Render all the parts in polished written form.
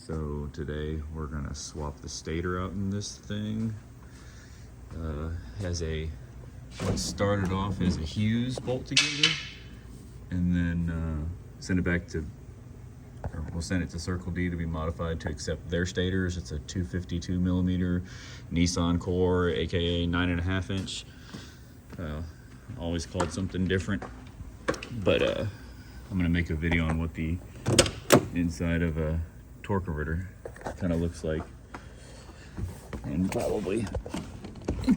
So today we're gonna swap the stator out in this thing. It started off as a Hughes bolt together, and then send it back to, or we'll send it to Circle D to be modified to accept their stators. It's a 252 millimeter Nissan Core, aka 9.5 inch. Always called something different, but I'm gonna make a video on what the inside of a torque converter kind of looks like, and probably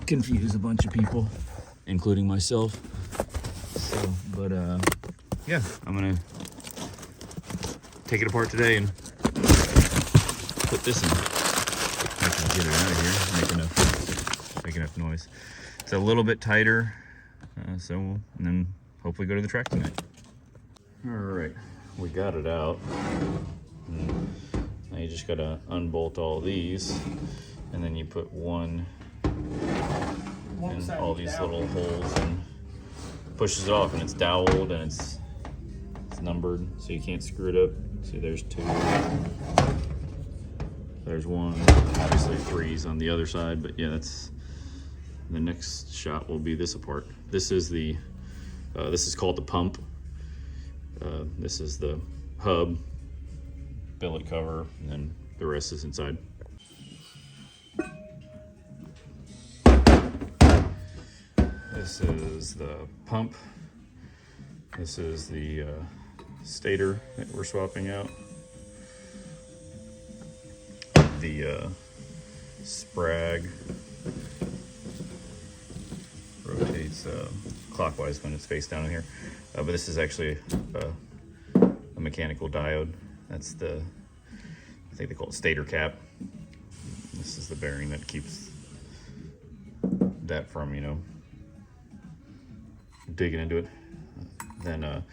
confuse a bunch of people, including myself. So, but yeah, I'm gonna take it apart today and put this in. I can get it out of here, make enough noise. It's a little bit tighter, and then hopefully go to the track tonight. All right, we got it out. Now you just gotta unbolt all these, and then you put one in all these little holes and pushes it off, and it's doweled and it's numbered, so you can't screw it up. See, there's two, there's one, obviously threes on the other side, but yeah, that's the next shot will be this apart. This is the this is called the pump. This is the hub, billet cover, and then the rest is inside. This is the pump. This is the stator that we're swapping out. The sprag rotates clockwise when it's face down in here, but this is actually a mechanical diode. That's the, I think they call it stator cap. This is the bearing that keeps that from, digging into it. Then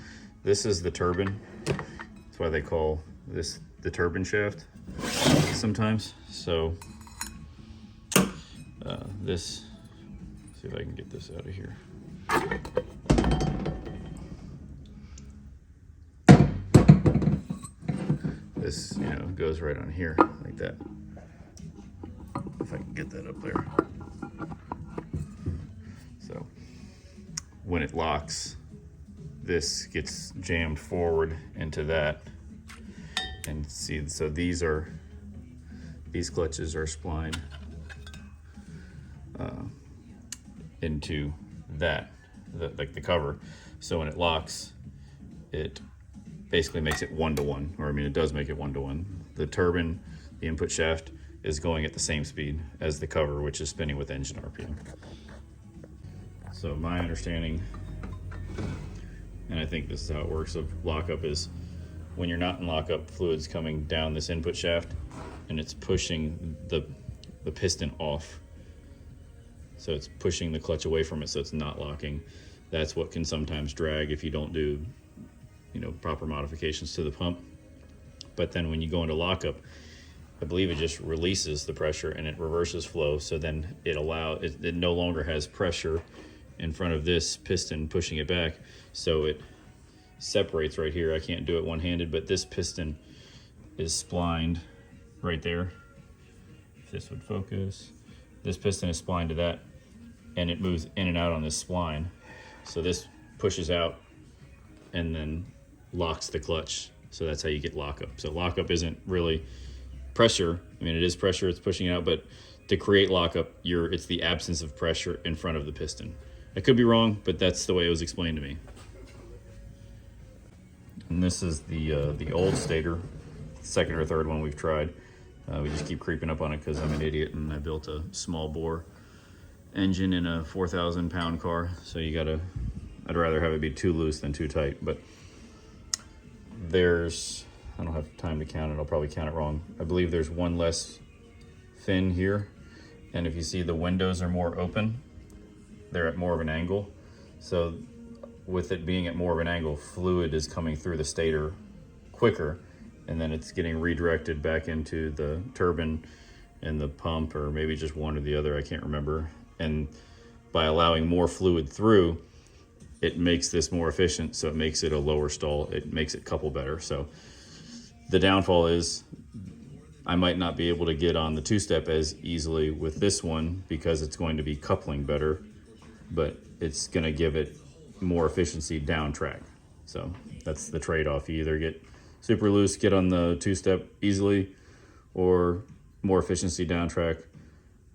this is the turbine. That's why they call this the turbine shaft sometimes. So this, see if I can get this out of here. This, goes right on here like that. If I can get that up there. So when it locks, this gets jammed forward into that. And see, so these clutches are splined into that, like the cover. So when it locks, it basically makes it 1-to-1, or it does make it 1-to-1. The turbine, the input shaft, is going at the same speed as the cover, which is spinning with engine RPM. So my understanding, and I think this is how it works, of lockup is when you're not in lockup, fluid's coming down this input shaft and it's pushing the piston off. So it's pushing the clutch away from it, so it's not locking. That's what can sometimes drag if you don't do proper modifications to the pump. But then when you go into lockup, I believe it just releases the pressure and it reverses flow. So then it no longer has pressure in front of this piston pushing it back. So it separates right here. I can't do it one-handed, but this piston is splined right there. If this would focus, this piston is splined to that, and it moves in and out on this spline. So this pushes out and then locks the clutch. So that's how you get lockup. So lockup isn't really pressure. It is pressure, it's pushing out, but to create lockup, it's the absence of pressure in front of the piston. I could be wrong, but that's the way it was explained to me. And this is the old stator, second or third one we've tried. We just keep creeping up on it because I'm an idiot and I built a small bore engine in a 4,000 pound car. So I'd rather have it be too loose than too tight. But I don't have time to count it, I'll probably count it wrong. I believe there's one less fin here. And if you see, the windows are more open. They're at more of an angle. So with it being at more of an angle, fluid is coming through the stator quicker, and then it's getting redirected back into the turbine and the pump, or maybe just one or the other, I can't remember. And by allowing more fluid through, it makes this more efficient, so it makes it a lower stall. It makes it couple better. So the downfall is I might not be able to get on the two-step as easily with this one because it's going to be coupling better, but it's going to give it more efficiency down track. So that's the trade-off. You either get super loose, get on the two-step easily, or more efficiency down track,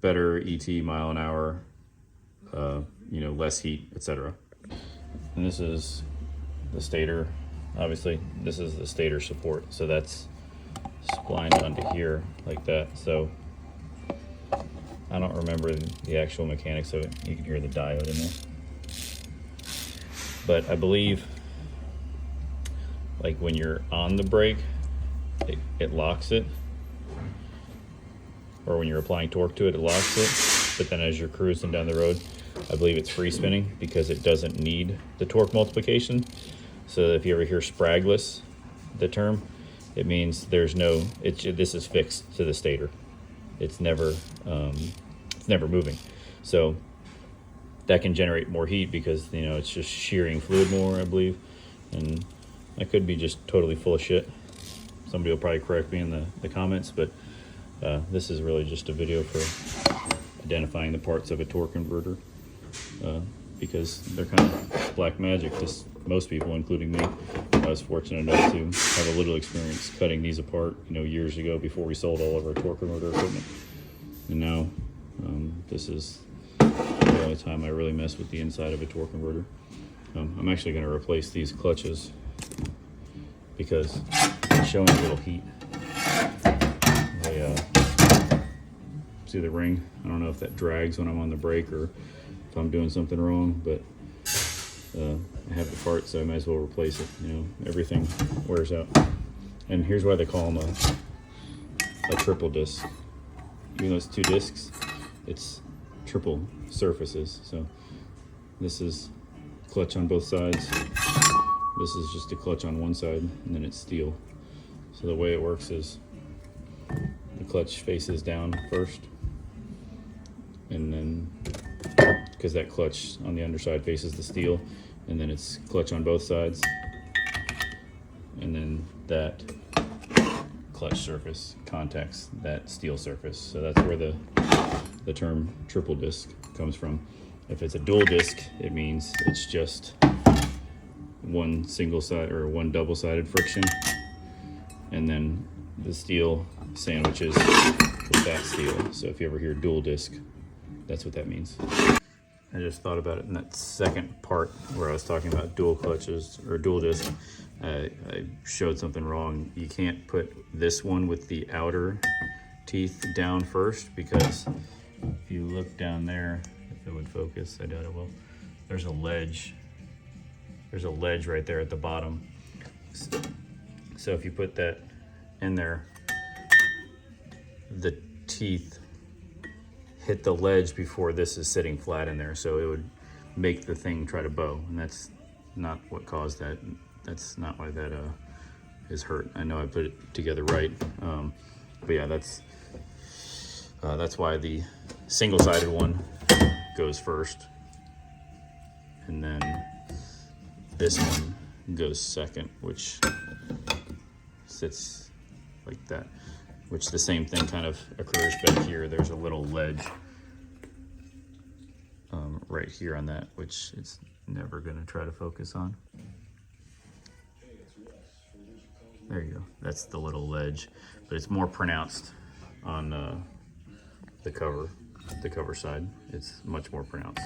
better ET mile an hour, you know, less heat, etc. And this is the stator. Obviously, this is the stator support. So that's splined onto here like that. So I don't remember the actual mechanics of it. You can hear the diode in there. But I believe, like when you're on the brake, it locks it. Or when you're applying torque to it, it locks it. But then as you're cruising down the road, I believe it's free spinning because it doesn't need the torque multiplication. So if you ever hear spragless, the term, it means there's no, this is fixed to the stator. It's never moving. So that can generate more heat because, you know, it's just shearing fluid more, I believe. And I could be just totally full of shit. Somebody will probably correct me in the comments, but this is really just a video for identifying the parts of a torque converter because they're kind of black magic to most people, including me. I was fortunate enough to have a little experience cutting these apart, you know, years ago before we sold all of our torque converter equipment. And now this is the only time I really mess with the inside of a torque converter. I'm actually going to replace these clutches because it's showing a little heat. See the ring? I don't know if that drags when I'm on the brake or if I'm doing something wrong, but I have the part, so I might as well replace it. You know, everything wears out. And here's why they call them a triple disc. Even though it's 2 discs, it's triple surfaces. So this is clutch on both sides. This is just a clutch on one side, and then it's steel. So the way it works is the clutch faces down first, and then because that clutch on the underside faces the steel, and then it's clutch on both sides, and then that clutch surface contacts that steel surface. So that's where the term triple disc comes from. If it's a dual disc, it means it's just one single side or one double-sided friction, and then the steel sandwiches with that steel. So if you ever hear dual disc, that's what that means. I just thought about it in that second part where I was talking about dual clutches or dual disc. I showed something wrong. You can't put this one with the outer teeth down first, because if you look down there, if it would focus, I doubt it will, there's a ledge. There's a ledge right there at the bottom. So if you put that in there, the teeth hit the ledge before this is sitting flat in there, so it would make the thing try to bow, and that's not what caused that. That's not why that is hurt. I know I put it together right, but yeah, that's why the single-sided one goes first, and then this one goes second, which sits like that, which the same thing kind of occurs back here. There's a little ledge right here on that, which it's never gonna try to focus on. There you go, that's the little ledge, but it's more pronounced on the cover side. It's much more pronounced.